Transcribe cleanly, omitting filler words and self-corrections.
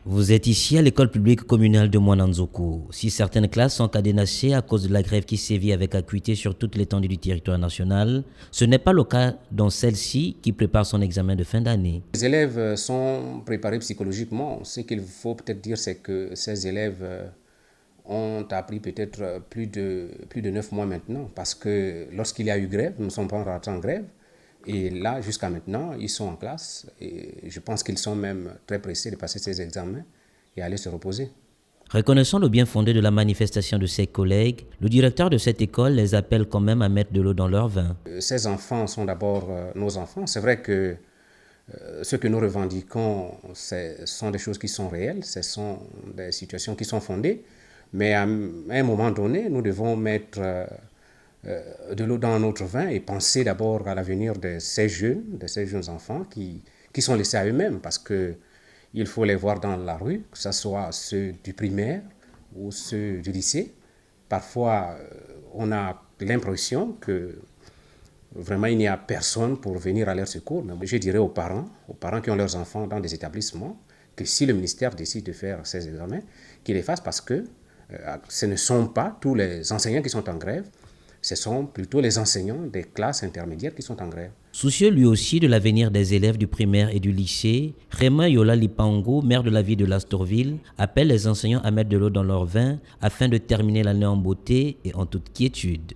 Vous êtes ici à l'école publique communale de Mwananzoko. Si certaines classes sont cadenassées à cause de la grève qui sévit avec acuité sur toute l'étendue du territoire national, ce n'est pas le cas dans celle-ci qui prépare son examen de fin d'année. Les élèves sont préparés psychologiquement. Ce qu'il faut peut-être dire, c'est que ces élèves ont appris peut-être plus de 9 mois maintenant, parce que lorsqu'il y a eu grève, nous ne sommes pas rentrés en grève. Et là, jusqu'à maintenant, ils sont en classe et je pense qu'ils sont même très pressés de passer ces examens et aller se reposer. Reconnaissant le bien fondé de la manifestation de ses collègues, le directeur de cette école les appelle quand même à mettre de l'eau dans leur vin. Ces enfants sont d'abord nos enfants. C'est vrai que ce que nous revendiquons, ce sont des choses qui sont réelles, ce sont des situations qui sont fondées, mais à un moment donné, nous devons mettre de l'eau dans notre vin et penser d'abord à l'avenir de ces jeunes enfants qui sont laissés à eux-mêmes, parce qu'il faut les voir dans la rue, que ce soit ceux du primaire ou ceux du lycée. Parfois, on a l'impression que vraiment il n'y a personne pour venir à leur secours. Mais je dirais aux parents qui ont leurs enfants dans des établissements, que si le ministère décide de faire ces examens, qu'ils les fassent, parce que ce ne sont pas tous les enseignants qui sont en grève, ce sont plutôt les enseignants des classes intermédiaires qui sont en grève. Soucieux lui aussi de l'avenir des élèves du primaire et du lycée, Raymond Yola Lipango, maire de la ville de Lastorville, appelle les enseignants à mettre de l'eau dans leur vin afin de terminer l'année en beauté et en toute quiétude.